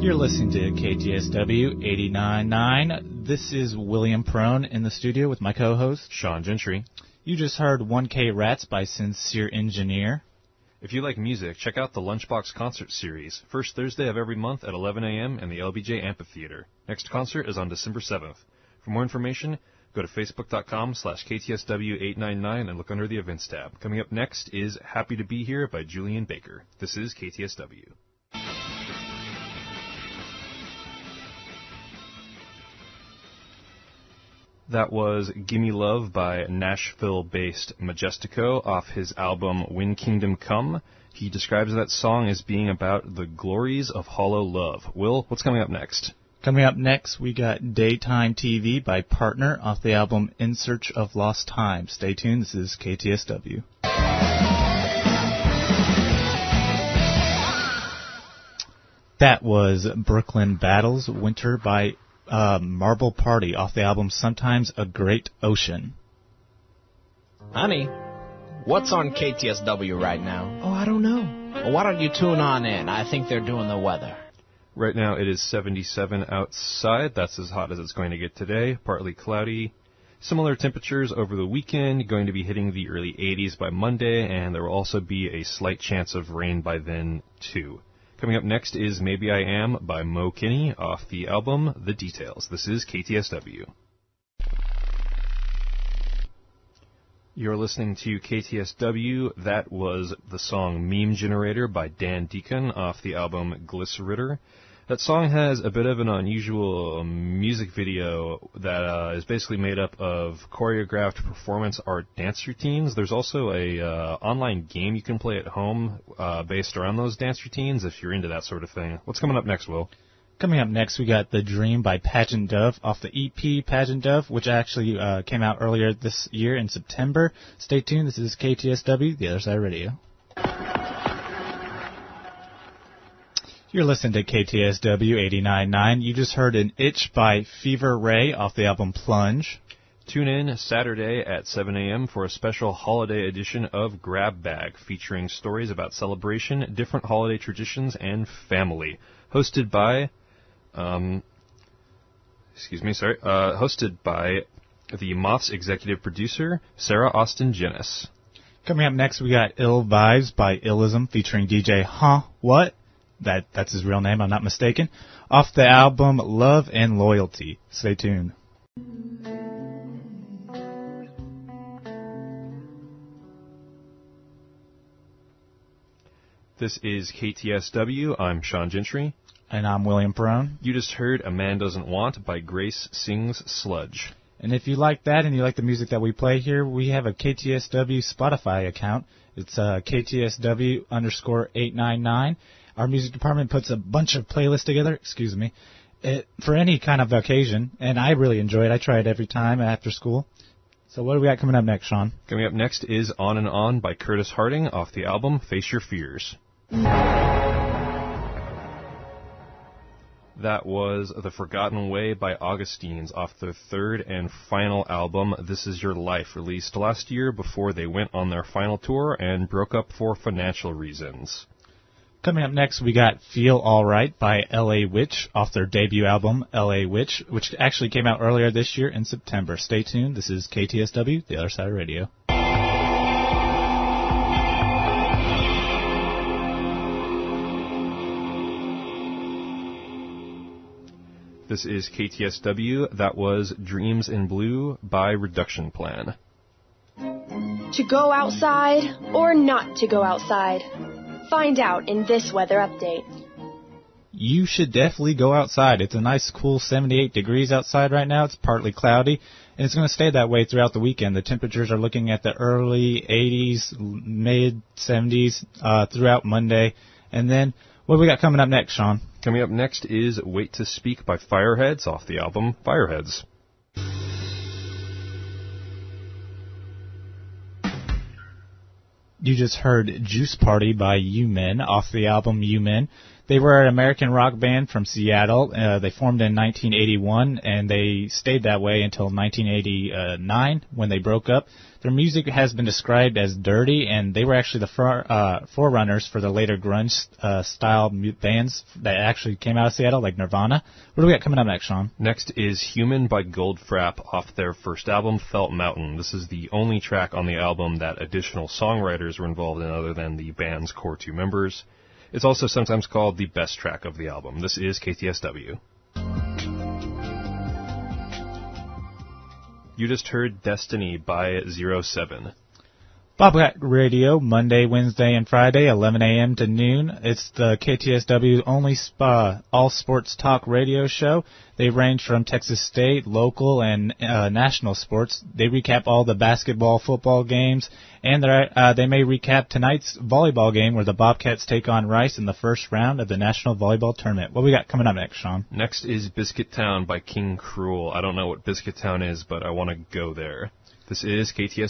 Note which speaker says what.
Speaker 1: You're listening to KTSW 89.9. This is William Prone in the studio with my co-host,
Speaker 2: Sean Gentry.
Speaker 1: You just heard 1K Rats by Sincere Engineer.
Speaker 2: If you like music, check out the Lunchbox Concert Series, first Thursday of every month at 11 a.m. in the LBJ Amphitheater. Next concert is on December 7th. For more information, go to facebook.com/KTSW899 and look under the events tab. Coming up next is Happy to Be Here by Julian Baker. This is KTSW. That was Gimme Love by Nashville-based Majestico off his album When Kingdom Come. He describes that song as being about the glories of hollow love. Will, what's coming up next?
Speaker 1: Coming up next, we got Daytime TV by Partner off the album In Search of Lost Time. Stay tuned, this is KTSW. That was Brooklyn Battles Winter by Marble Party off the album Sometimes a Great Ocean.
Speaker 3: Honey, what's on KTSW right now?
Speaker 4: Oh, I don't know.
Speaker 3: Well, why don't you tune on in? I think they're doing the weather.
Speaker 2: Right now it is 77 outside. That's as hot as it's going to get today. Partly cloudy. Similar temperatures over the weekend. Going to be hitting the early 80s by Monday, and there will also be a slight chance of rain by then, too. Coming up next is Maybe I Am by Mo Kinney off the album The Details. This is KTSW. You're listening to KTSW. That was the song Meme Generator by Dan Deacon off the album Glyceritter. That song has a bit of an unusual music video that is basically made up of choreographed performance art dance routines. There's also a online game you can play at home based around those dance routines if you're into that sort of thing. What's coming up next, Will?
Speaker 1: Coming up next, we got The Dream by Pageant Dove off the EP Pageant Dove, which actually came out earlier this year in September. Stay tuned. This is KTSW, The Other Side Radio. You're listening to KTSW 89.9. You just heard An Itch by Fever Ray off the album Plunge.
Speaker 2: Tune in Saturday at 7 a.m. for a special holiday edition of Grab Bag, featuring stories about celebration, different holiday traditions, and family. Hosted by the Moth's executive producer, Sarah Austin Jennis.
Speaker 1: Coming up next, we got Ill Vibes by Illism, featuring DJ Huh What? That's his real name, I'm not mistaken. Off the album Love and Loyalty. Stay tuned.
Speaker 2: This is KTSW. I'm Sean Gentry.
Speaker 1: And I'm William Prone.
Speaker 2: You just heard A Man Doesn't Want by Grace Sings Sludge.
Speaker 1: And if you like that and you like the music that we play here, we have a KTSW Spotify account. It's KTSW_899. Our music department puts a bunch of playlists together, for any kind of occasion, and I really enjoy it. I try it every time after school. So what do we got coming up next, Sean?
Speaker 2: Coming up next is On and On by Curtis Harding off the album Face Your Fears. That was The Forgotten Way by Augustines off their third and final album, This Is Your Life, released last year before they went on their final tour and broke up for financial reasons.
Speaker 1: Coming up next, we got Feel Alright by L.A. Witch off their debut album, L.A. Witch, which actually came out earlier this year in September. Stay tuned. This is KTSW, The Other Side of Radio.
Speaker 2: This is KTSW. That was Dreams in Blue by Reduction Plan.
Speaker 5: To go outside or not to go outside? Find out in this weather update.
Speaker 1: You should definitely go outside. It's a nice, cool 78 degrees outside right now. It's partly cloudy, and it's going to stay that way throughout the weekend. The temperatures are looking at the early 80s, mid-70s throughout Monday. And then, what do we got coming up next, Sean?
Speaker 2: Coming up next is Wait to Speak by Fireheads off the album Fireheads.
Speaker 1: You just heard Juice Party by U-Men off the album U-Men. They were an American rock band from Seattle. They formed in 1981, and they stayed that way until 1989 when they broke up. Their music has been described as dirty, and they were actually the forerunners for the later grunge-style bands that actually came out of Seattle, like Nirvana. What do we got coming up next, Sean?
Speaker 2: Next is Human by Goldfrapp off their first album, Felt Mountain. This is the only track on the album that additional songwriters were involved in other than the band's core two members. It's also sometimes called the best track of the album. This is KTSW. You just heard Destiny by 07.
Speaker 1: Bobcat Radio, Monday, Wednesday, and Friday, 11 a.m. to noon. It's the KTSW only all-sports talk radio show. They range from Texas State, local, and national sports. They recap all the basketball, football games, and they may recap tonight's volleyball game where the Bobcats take on Rice in the first round of the National Volleyball Tournament. What we got coming up next, Sean?
Speaker 2: Next is Biscuit Town by King Cruel. I don't know what Biscuit Town is, but I want to go there. This is KTSW.